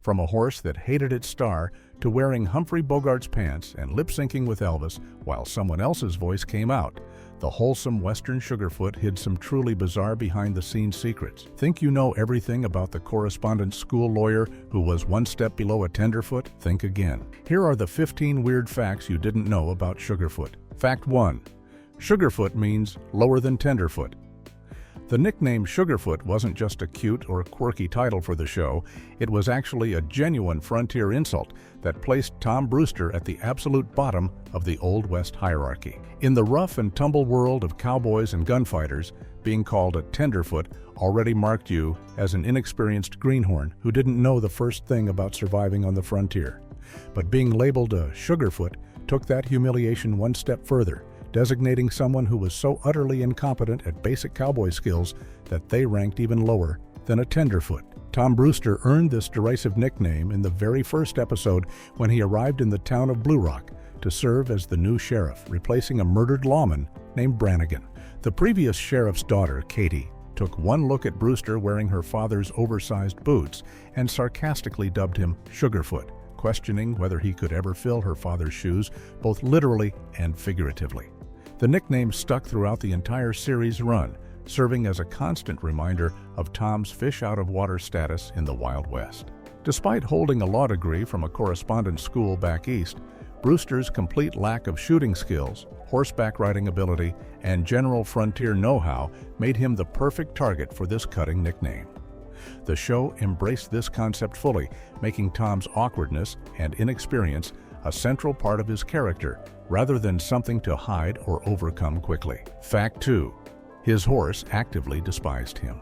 From a horse that hated its star to wearing Humphrey Bogart's pants and lip-syncing with Elvis while someone else's voice came out, the wholesome Western Sugarfoot hid some truly bizarre behind-the-scenes secrets. Think you know everything about the correspondence-school lawyer who was one step below a Tenderfoot? Think again. Here are the 15 weird facts you didn't know about Sugarfoot. Fact 1. Sugarfoot means lower than Tenderfoot. The nickname Sugarfoot wasn't just a cute or quirky title for the show, it was actually a genuine frontier insult that placed Tom Brewster at the absolute bottom of the Old West hierarchy. In the rough and tumble world of cowboys and gunfighters, being called a Tenderfoot already marked you as an inexperienced greenhorn who didn't know the first thing about surviving on the frontier. But being labeled a Sugarfoot took that humiliation one step further, designating someone who was so utterly incompetent at basic cowboy skills that they ranked even lower than a Tenderfoot. Tom Brewster earned this derisive nickname in the very first episode when he arrived in the town of Blue Rock to serve as the new sheriff, replacing a murdered lawman named Brannigan. The previous sheriff's daughter, Katie, took one look at Brewster wearing her father's oversized boots and sarcastically dubbed him Sugarfoot, questioning whether he could ever fill her father's shoes, both literally and figuratively. The nickname stuck throughout the entire series run, serving as a constant reminder of Tom's fish-out-of-water status in the Wild West. Despite holding a law degree from a correspondence school back east, Brewster's complete lack of shooting skills, horseback riding ability, and general frontier know-how made him the perfect target for this cutting nickname. The show embraced this concept fully, making Tom's awkwardness and inexperience a central part of his character, rather than something to hide or overcome quickly. Fact 2. His horse actively despised him.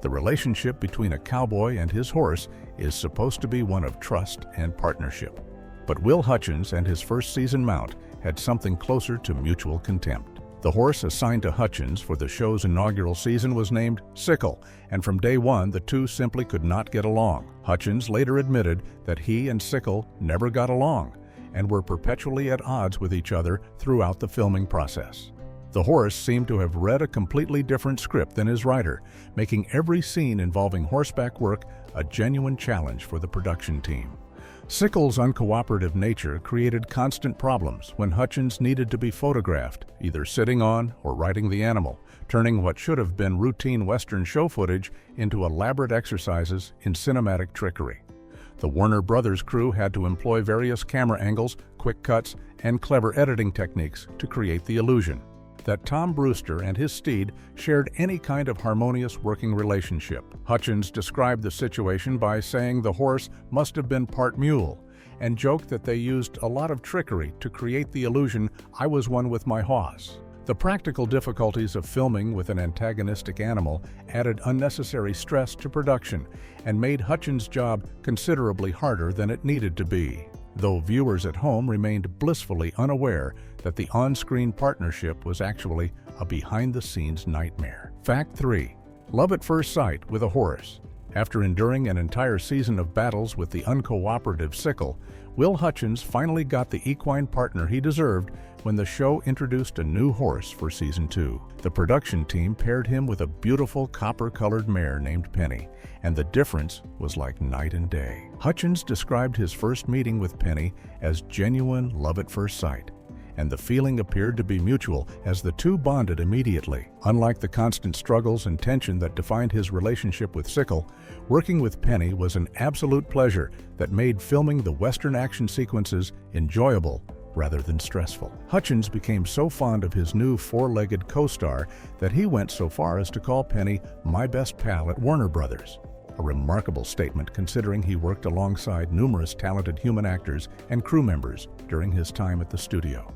The relationship between a cowboy and his horse is supposed to be one of trust and partnership. But Will Hutchins and his first season mount had something closer to mutual contempt. The horse assigned to Hutchins for the show's inaugural season was named Sickle, and from day one the two simply could not get along. Hutchins later admitted that he and Sickle never got along and were perpetually at odds with each other throughout the filming process. The horse seemed to have read a completely different script than his rider, making every scene involving horseback work a genuine challenge for the production team. Sickle's uncooperative nature created constant problems when Hutchins needed to be photographed, either sitting on or riding the animal, turning what should have been routine Western show footage into elaborate exercises in cinematic trickery. The Warner Brothers crew had to employ various camera angles, quick cuts, and clever editing techniques to create the illusion that Tom Brewster and his steed shared any kind of harmonious working relationship. Hutchins described the situation by saying the horse must have been part mule, and joked that they used a lot of trickery to create the illusion I was one with my hoss. The practical difficulties of filming with an antagonistic animal added unnecessary stress to production and made Hutchins' job considerably harder than it needed to be, though viewers at home remained blissfully unaware that the on-screen partnership was actually a behind-the-scenes nightmare. Fact 3. Love at first sight with a horse. After enduring an entire season of battles with the uncooperative Sickle, Will Hutchins finally got the equine partner he deserved when the show introduced a new horse for Season 2. The production team paired him with a beautiful copper-colored mare named Penny, and the difference was like night and day. Hutchins described his first meeting with Penny as genuine love at first sight, and the feeling appeared to be mutual as the two bonded immediately. Unlike the constant struggles and tension that defined his relationship with Sickle, working with Penny was an absolute pleasure that made filming the Western action sequences enjoyable rather than stressful. Hutchins became so fond of his new four-legged co-star that he went so far as to call Penny "my best pal" at Warner Brothers. A remarkable statement considering he worked alongside numerous talented human actors and crew members during his time at the studio.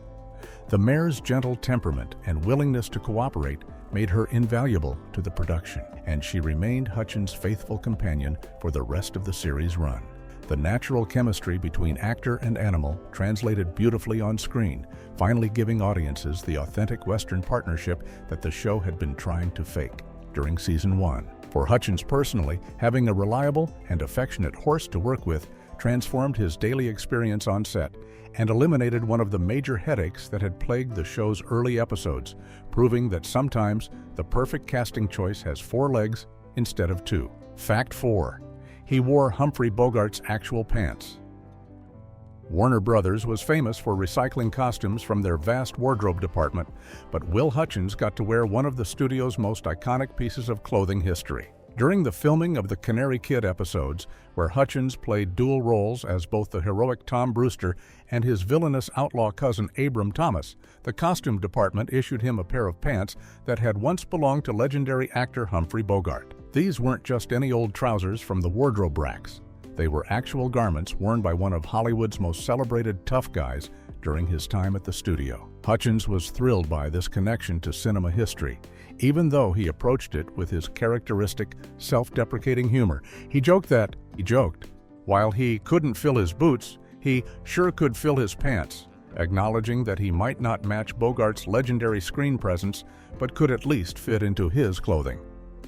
The mare's gentle temperament and willingness to cooperate made her invaluable to the production, and she remained Hutchins' faithful companion for the rest of the series run. The natural chemistry between actor and animal translated beautifully on screen, finally giving audiences the authentic Western partnership that the show had been trying to fake during Season 1. For Hutchins personally, having a reliable and affectionate horse to work with transformed his daily experience on set and eliminated one of the major headaches that had plagued the show's early episodes, proving that sometimes the perfect casting choice has 4 legs instead of 2. Fact 4. He wore Humphrey Bogart's actual pants. Warner Brothers was famous for recycling costumes from their vast wardrobe department, but Will Hutchins got to wear one of the studio's most iconic pieces of clothing history. During the filming of the Canary Kid episodes, where Hutchins played dual roles as both the heroic Tom Brewster and his villainous outlaw cousin Abram Thomas, the costume department issued him a pair of pants that had once belonged to legendary actor Humphrey Bogart. These weren't just any old trousers from the wardrobe racks. They were actual garments worn by one of Hollywood's most celebrated tough guys during his time at the studio. Hutchins was thrilled by this connection to cinema history, even though he approached it with his characteristic, self-deprecating humor. He joked, while he couldn't fill his boots, he sure could fill his pants, acknowledging that he might not match Bogart's legendary screen presence, but could at least fit into his clothing.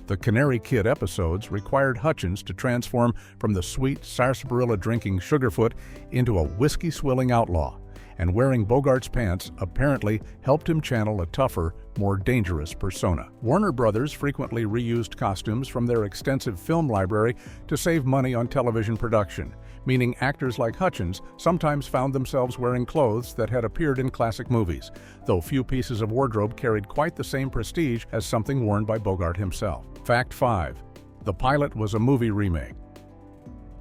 The Canary Kid episodes required Hutchins to transform from the sweet sarsaparilla-drinking Sugarfoot into a whiskey-swilling outlaw, and wearing Bogart's pants apparently helped him channel a tougher, more dangerous persona. Warner Brothers frequently reused costumes from their extensive film library to save money on television production, meaning actors like Hutchins sometimes found themselves wearing clothes that had appeared in classic movies, though few pieces of wardrobe carried quite the same prestige as something worn by Bogart himself. Fact 5. The pilot was a movie remake.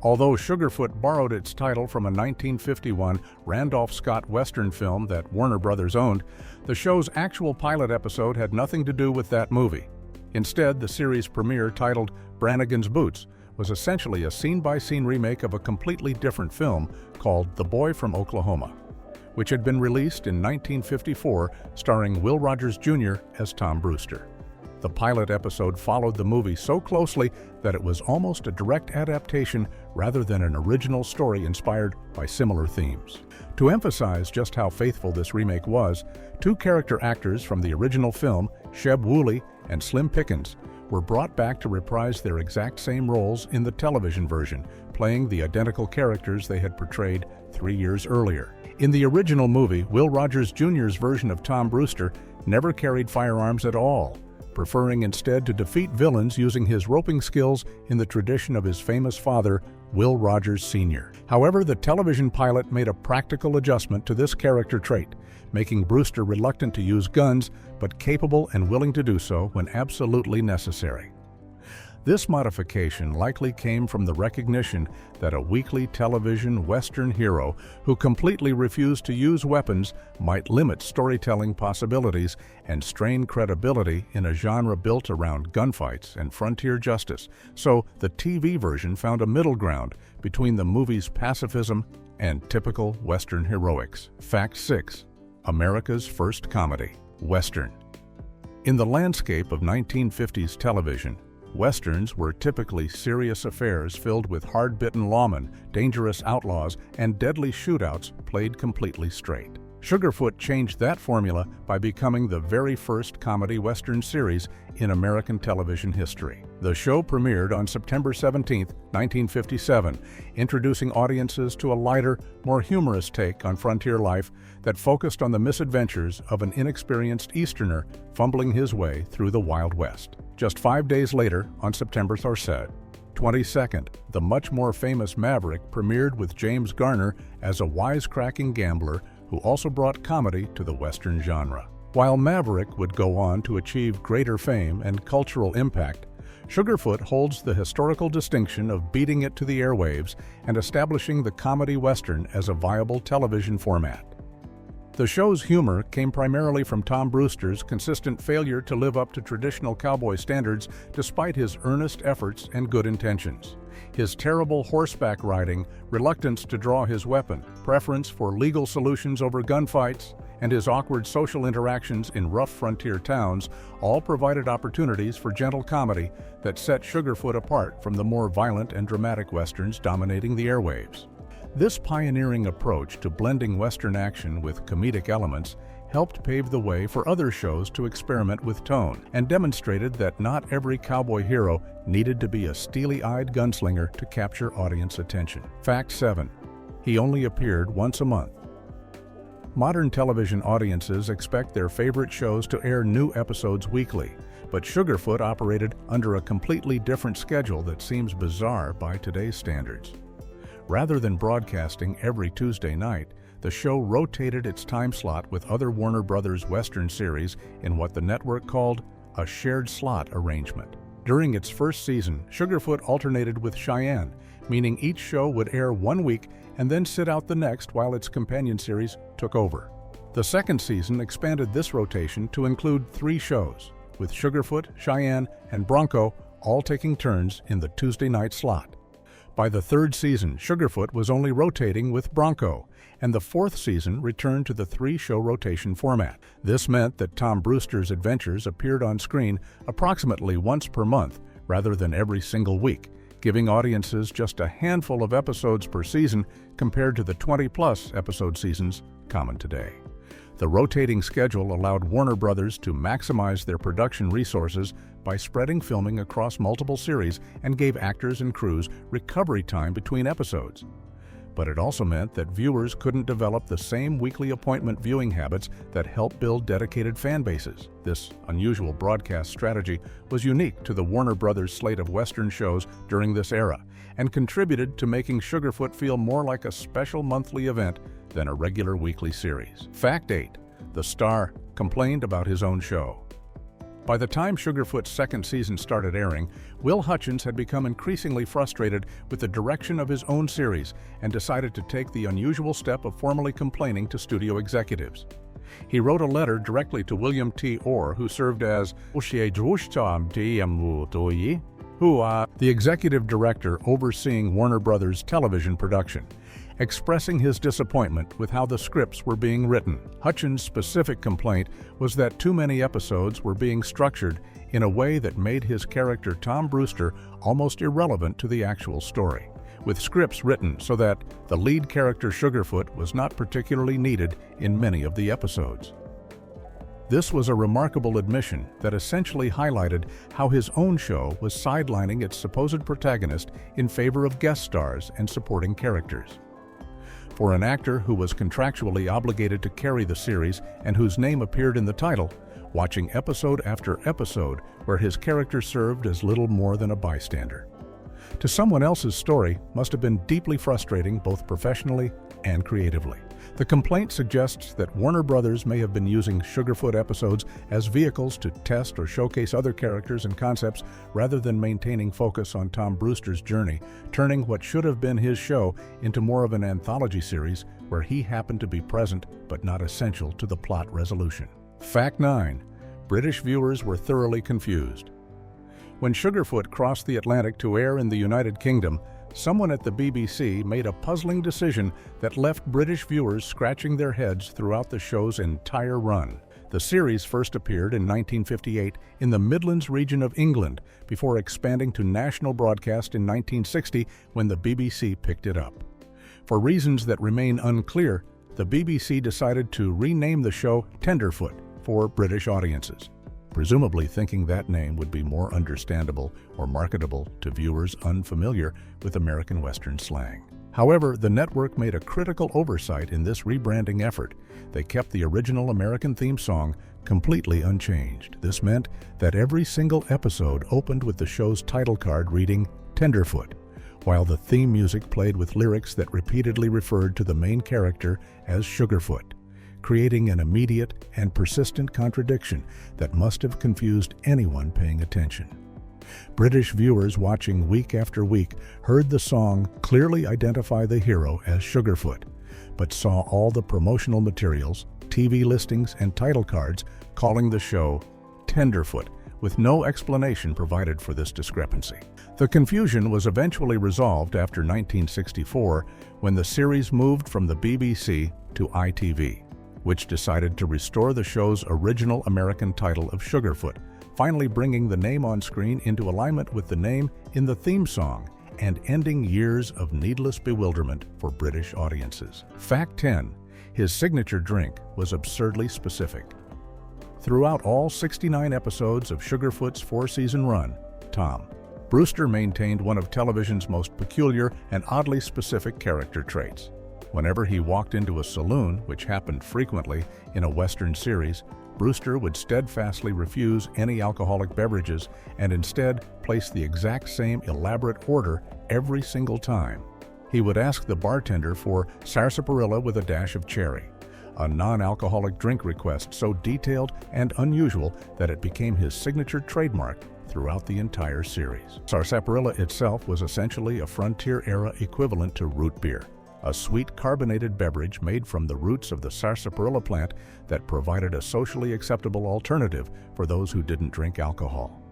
Although Sugarfoot borrowed its title from a 1951 Randolph Scott Western film that Warner Brothers owned, the show's actual pilot episode had nothing to do with that movie. Instead, the series premiere, titled Brannigan's Boots, was essentially a scene-by-scene remake of a completely different film called The Boy from Oklahoma, which had been released in 1954, starring Will Rogers Jr. as Tom Brewster. The pilot episode followed the movie so closely that it was almost a direct adaptation rather than an original story inspired by similar themes. To emphasize just how faithful this remake was, two character actors from the original film, Sheb Wooley and Slim Pickens, were brought back to reprise their exact same roles in the television version, playing the identical characters they had portrayed 3 years earlier. In the original movie, Will Rogers Jr.'s version of Tom Brewster never carried firearms at all, preferring instead to defeat villains using his roping skills in the tradition of his famous father, Will Rogers Sr. However, the television pilot made a practical adjustment to this character trait, making Brewster reluctant to use guns, but capable and willing to do so when absolutely necessary. This modification likely came from the recognition that a weekly television Western hero who completely refused to use weapons might limit storytelling possibilities and strain credibility in a genre built around gunfights and frontier justice, so the TV version found a middle ground between the movie's pacifism and typical Western heroics. Fact 6. America's first comedy, Western. In the landscape of 1950s television, Westerns were typically serious affairs filled with hard-bitten lawmen, dangerous outlaws, and deadly shootouts played completely straight. Sugarfoot changed that formula by becoming the very first comedy Western series in American television history. The show premiered on September 17, 1957, introducing audiences to a lighter, more humorous take on frontier life that focused on the misadventures of an inexperienced Easterner fumbling his way through the Wild West. Just 5 days later, on September 22nd, the much more famous Maverick premiered with James Garner as a wisecracking gambler who also brought comedy to the Western genre. While Maverick would go on to achieve greater fame and cultural impact, Sugarfoot holds the historical distinction of beating it to the airwaves and establishing the comedy Western as a viable television format. The show's humor came primarily from Tom Brewster's consistent failure to live up to traditional cowboy standards despite his earnest efforts and good intentions. His terrible horseback riding, reluctance to draw his weapon, preference for legal solutions over gunfights, and his awkward social interactions in rough frontier towns all provided opportunities for gentle comedy that set Sugarfoot apart from the more violent and dramatic westerns dominating the airwaves. This pioneering approach to blending Western action with comedic elements helped pave the way for other shows to experiment with tone and demonstrated that not every cowboy hero needed to be a steely-eyed gunslinger to capture audience attention. Fact 7. He only appeared once a month. Modern television audiences expect their favorite shows to air new episodes weekly, but Sugarfoot operated under a completely different schedule that seems bizarre by today's standards. Rather than broadcasting every Tuesday night, the show rotated its time slot with other Warner Brothers Western series in what the network called a shared slot arrangement. During its first season, Sugarfoot alternated with Cheyenne, meaning each show would air one week and then sit out the next while its companion series took over. The second season expanded this rotation to include 3 shows, with Sugarfoot, Cheyenne, and Bronco all taking turns in the Tuesday night slot. By the third season, Sugarfoot was only rotating with Bronco, and the fourth season returned to the 3-show rotation format. This meant that Tom Brewster's adventures appeared on screen approximately once per month rather than every single week, giving audiences just a handful of episodes per season compared to the 20-plus episode seasons common today. The rotating schedule allowed Warner Brothers to maximize their production resources by spreading filming across multiple series and gave actors and crews recovery time between episodes. But it also meant that viewers couldn't develop the same weekly appointment viewing habits that help build dedicated fan bases. This unusual broadcast strategy was unique to the Warner Brothers slate of Western shows during this era and contributed to making Sugarfoot feel more like a special monthly event than a regular weekly series. Fact 8. The star complained about his own show. By the time Sugarfoot's second season started airing, Will Hutchins had become increasingly frustrated with the direction of his own series and decided to take the unusual step of formally complaining to studio executives. He wrote a letter directly to William T. Orr, who served as the executive director overseeing Warner Brothers television production, expressing his disappointment with how the scripts were being written. Hutchins' specific complaint was that too many episodes were being structured in a way that made his character Tom Brewster almost irrelevant to the actual story, with scripts written so that the lead character Sugarfoot was not particularly needed in many of the episodes. This was a remarkable admission that essentially highlighted how his own show was sidelining its supposed protagonist in favor of guest stars and supporting characters. For an actor who was contractually obligated to carry the series and whose name appeared in the title, watching episode after episode where his character served as little more than a bystander to someone else's story must have been deeply frustrating both professionally and creatively. The complaint suggests that Warner Brothers may have been using Sugarfoot episodes as vehicles to test or showcase other characters and concepts rather than maintaining focus on Tom Brewster's journey, turning what should have been his show into more of an anthology series where he happened to be present but not essential to the plot resolution. Fact 9. British viewers were thoroughly confused. When Sugarfoot crossed the Atlantic to air in the United Kingdom, someone at the BBC made a puzzling decision that left British viewers scratching their heads throughout the show's entire run. The series first appeared in 1958 in the Midlands region of England before expanding to national broadcast in 1960 when the BBC picked it up. For reasons that remain unclear, the BBC decided to rename the show Tenderfoot for British audiences, presumably thinking that name would be more understandable or marketable to viewers unfamiliar with American Western slang. However, the network made a critical oversight in this rebranding effort. They kept the original American theme song completely unchanged. This meant that every single episode opened with the show's title card reading Tenderfoot, while the theme music played with lyrics that repeatedly referred to the main character as Sugarfoot, creating an immediate and persistent contradiction that must have confused anyone paying attention. British viewers watching week after week heard the song clearly identify the hero as Sugarfoot, but saw all the promotional materials, TV listings, and title cards calling the show Tenderfoot, with no explanation provided for this discrepancy. The confusion was eventually resolved after 1964 when the series moved from the BBC to ITV, which decided to restore the show's original American title of Sugarfoot, finally bringing the name on screen into alignment with the name in the theme song and ending years of needless bewilderment for British audiences. Fact 10. His signature drink was absurdly specific. Throughout all 69 episodes of Sugarfoot's 4-season run, Tom Brewster maintained one of television's most peculiar and oddly specific character traits: Whenever he walked into a saloon, which happened frequently in a Western series, Brewster would steadfastly refuse any alcoholic beverages and instead place the exact same elaborate order every single time. He would ask the bartender for sarsaparilla with a dash of cherry, a non-alcoholic drink request so detailed and unusual that it became his signature trademark throughout the entire series. Sarsaparilla itself was essentially a frontier-era equivalent to root beer, a sweet carbonated beverage made from the roots of the sarsaparilla plant that provided a socially acceptable alternative for those who didn't drink alcohol.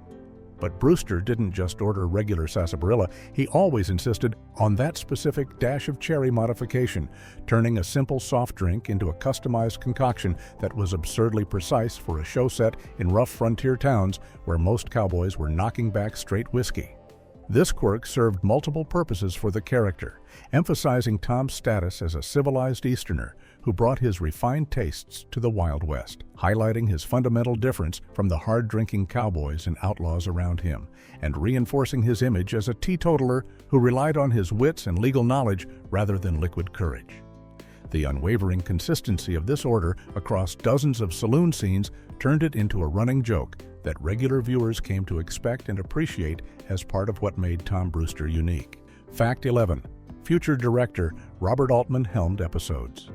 But Brewster didn't just order regular sarsaparilla, he always insisted on that specific dash of cherry modification, turning a simple soft drink into a customized concoction that was absurdly precise for a show set in rough frontier towns where most cowboys were knocking back straight whiskey. This quirk served multiple purposes for the character, emphasizing Tom's status as a civilized Easterner who brought his refined tastes to the Wild West, highlighting his fundamental difference from the hard-drinking cowboys and outlaws around him, and reinforcing his image as a teetotaler who relied on his wits and legal knowledge rather than liquid courage. The unwavering consistency of this order across dozens of saloon scenes turned it into a running joke that regular viewers came to expect and appreciate as part of what made Tom Brewster unique. Fact 11. Future director Robert Altman helmed episodes.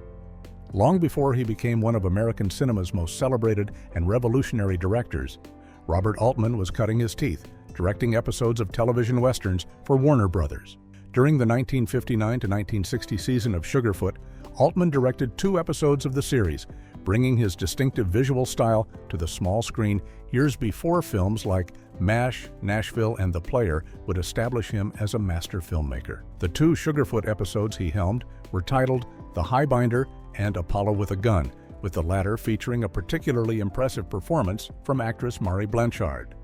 Long before he became one of American cinema's most celebrated and revolutionary directors, Robert Altman was cutting his teeth, directing episodes of television westerns for Warner Brothers. During the 1959 to 1960 season of Sugarfoot, Altman directed 2 episodes of the series, bringing his distinctive visual style to the small screen years before films like MASH, Nashville, and The Player would establish him as a master filmmaker. The 2 Sugarfoot episodes he helmed were titled The Highbinder and Apollo with a Gun, with the latter featuring a particularly impressive performance from actress Mari Blanchard.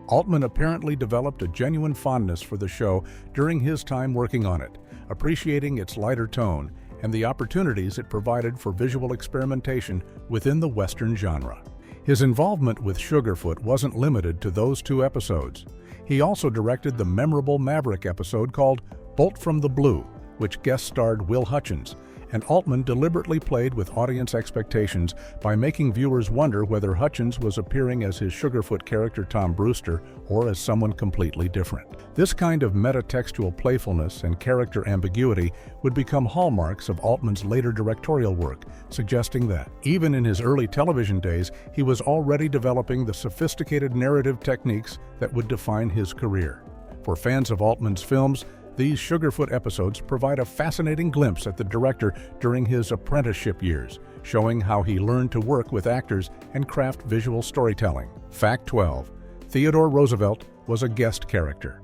Altman apparently developed a genuine fondness for the show during his time working on it, appreciating its lighter tone and the opportunities it provided for visual experimentation within the Western genre. His involvement with Sugarfoot wasn't limited to those 2 episodes. He also directed the memorable Maverick episode called Bolt from the Blue, which guest-starred Will Hutchins, and Altman deliberately played with audience expectations by making viewers wonder whether Hutchins was appearing as his Sugarfoot character Tom Brewster or as someone completely different. This kind of metatextual playfulness and character ambiguity would become hallmarks of Altman's later directorial work, suggesting that, even in his early television days, he was already developing the sophisticated narrative techniques that would define his career. For fans of Altman's films, these Sugarfoot episodes provide a fascinating glimpse at the director during his apprenticeship years, showing how he learned to work with actors and craft visual storytelling. Fact 12. Theodore Roosevelt was a guest character.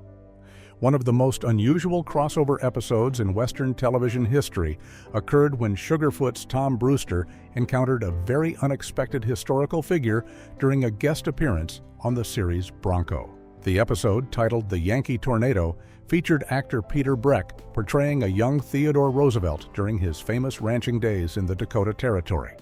One of the most unusual crossover episodes in Western television history occurred when Sugarfoot's Tom Brewster encountered a very unexpected historical figure during a guest appearance on the series Bronco. The episode, titled The Yankee Tornado, featured actor Peter Breck portraying a young Theodore Roosevelt during his famous ranching days in the Dakota Territory,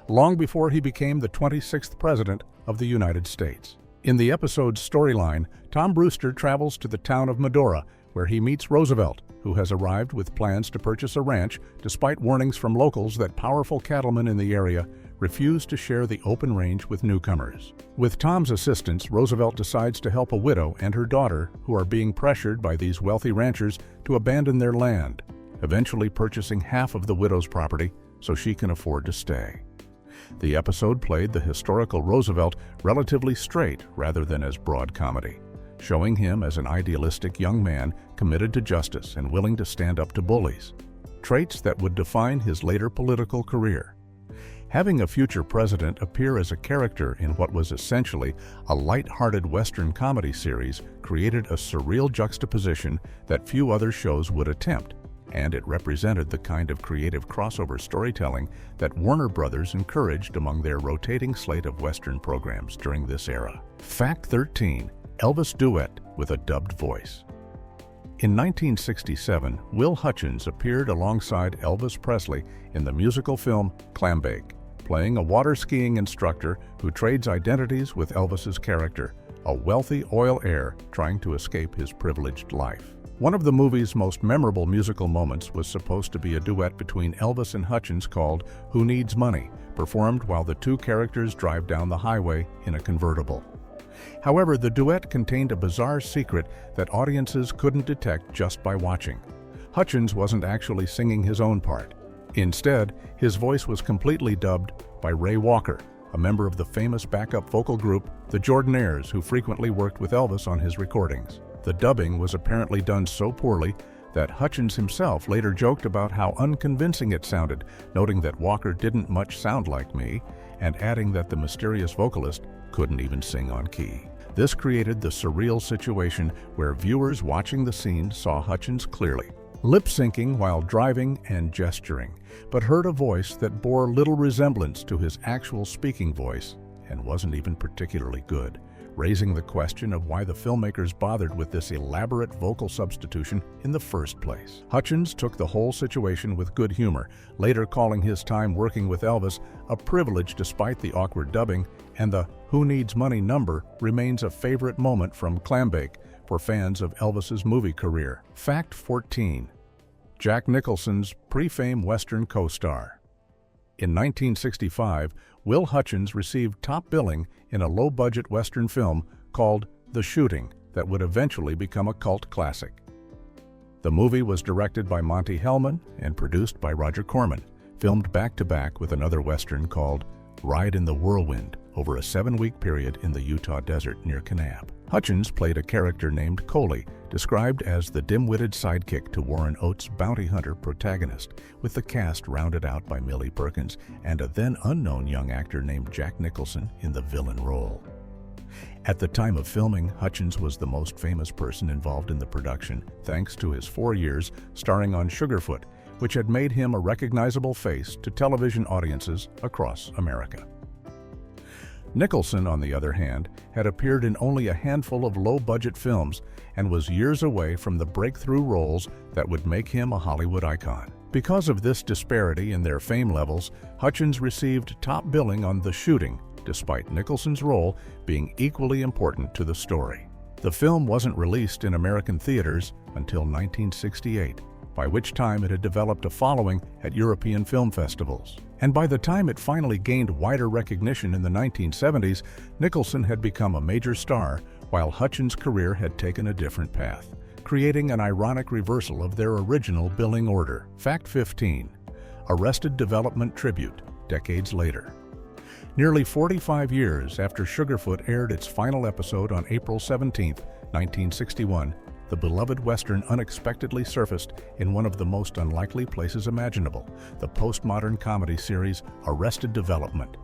long before he became the 26th President of the United States. In the episode's storyline, Tom Brewster travels to the town of Medora, where he meets Roosevelt, who has arrived with plans to purchase a ranch despite warnings from locals that powerful cattlemen in the area refuse to share the open range with newcomers. With Tom's assistance, Roosevelt decides to help a widow and her daughter who are being pressured by these wealthy ranchers to abandon their land, eventually purchasing half of the widow's property so she can afford to stay. The episode played the historical Roosevelt relatively straight rather than as broad comedy, showing him as an idealistic young man committed to justice and willing to stand up to bullies, traits that would define his later political career. Having a future president appear as a character in what was essentially a light-hearted Western comedy series created a surreal juxtaposition that few other shows would attempt, and it represented the kind of creative crossover storytelling that Warner Brothers encouraged among their rotating slate of Western programs during this era. Fact 13. Elvis duet with a dubbed voice. In 1967, Will Hutchins appeared alongside Elvis Presley in the musical film Clambake, playing a water skiing instructor who trades identities with Elvis's character, a wealthy oil heir trying to escape his privileged life. One of the movie's most memorable musical moments was supposed to be a duet between Elvis and Hutchins called "Who Needs Money," performed while the two characters drive down the highway in a convertible. However, the duet contained a bizarre secret that audiences couldn't detect just by watching. Hutchins wasn't actually singing his own part. Instead, his voice was completely dubbed by Ray Walker, a member of the famous backup vocal group, the Jordanaires, who frequently worked with Elvis on his recordings. The dubbing was apparently done so poorly that Hutchins himself later joked about how unconvincing it sounded, noting that Walker didn't much sound like me, and adding that the mysterious vocalist couldn't even sing on key. This created the surreal situation where viewers watching the scene saw Hutchins clearly, lip-syncing while driving and gesturing, but heard a voice that bore little resemblance to his actual speaking voice and wasn't even particularly good, raising the question of why the filmmakers bothered with this elaborate vocal substitution in the first place. Hutchins took the whole situation with good humor, later calling his time working with Elvis a privilege despite the awkward dubbing, and the "Who Needs Money" number remains a favorite moment from Clambake for fans of Elvis's movie career. Fact 14. Jack Nicholson's pre-fame Western co-star. In 1965, Will Hutchins received top billing in a low-budget Western film called The Shooting that would eventually become a cult classic. The movie was directed by Monte Hellman and produced by Roger Corman, filmed back-to-back with another Western called Ride in the Whirlwind over a 7-week period in the Utah desert near Kanab. Hutchins played a character named Coley, described as the dim-witted sidekick to Warren Oates' bounty hunter protagonist, with the cast rounded out by Millie Perkins and a then-unknown young actor named Jack Nicholson in the villain role. At the time of filming, Hutchins was the most famous person involved in the production, thanks to his 4 years starring on Sugarfoot, which had made him a recognizable face to television audiences across America. Nicholson, on the other hand, had appeared in only a handful of low-budget films and was years away from the breakthrough roles that would make him a Hollywood icon. Because of this disparity in their fame levels, Hutchins received top billing on The Shooting, despite Nicholson's role being equally important to the story. The film wasn't released in American theaters until 1968, by which time it had developed a following at European film festivals. And by the time it finally gained wider recognition in the 1970s, Nicholson had become a major star, while Hutchins' career had taken a different path, creating an ironic reversal of their original billing order. Fact 15. Arrested Development Tribute, decades later. Nearly 45 years after Sugarfoot aired its final episode on April 17, 1961, the beloved Western unexpectedly surfaced in one of the most unlikely places imaginable, the postmodern comedy series Arrested Development.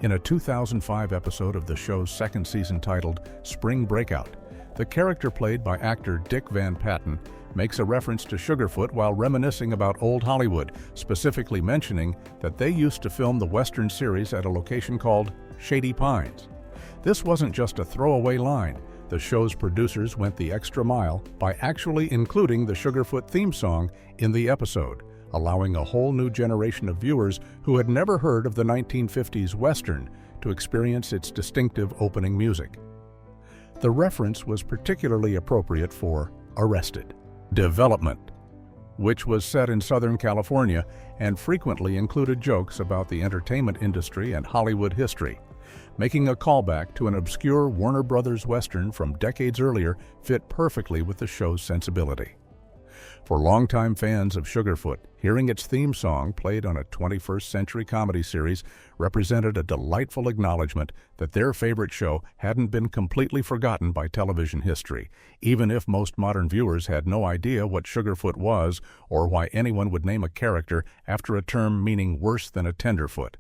In a 2005 episode of the show's second season titled Spring Breakout, the character played by actor Dick Van Patten makes a reference to Sugarfoot while reminiscing about old Hollywood, specifically mentioning that they used to film the Western series at a location called Shady Pines. This wasn't just a throwaway line. The show's producers went the extra mile by actually including the Sugarfoot theme song in the episode, allowing a whole new generation of viewers who had never heard of the 1950s Western to experience its distinctive opening music. The reference was particularly appropriate for Arrested Development, which was set in Southern California and frequently included jokes about the entertainment industry and Hollywood history. Making a callback to an obscure Warner Brothers Western from decades earlier fit perfectly with the show's sensibility. For longtime fans of Sugarfoot, hearing its theme song played on a 21st century comedy series represented a delightful acknowledgement that their favorite show hadn't been completely forgotten by television history, even if most modern viewers had no idea what Sugarfoot was or why anyone would name a character after a term meaning worse than a tenderfoot.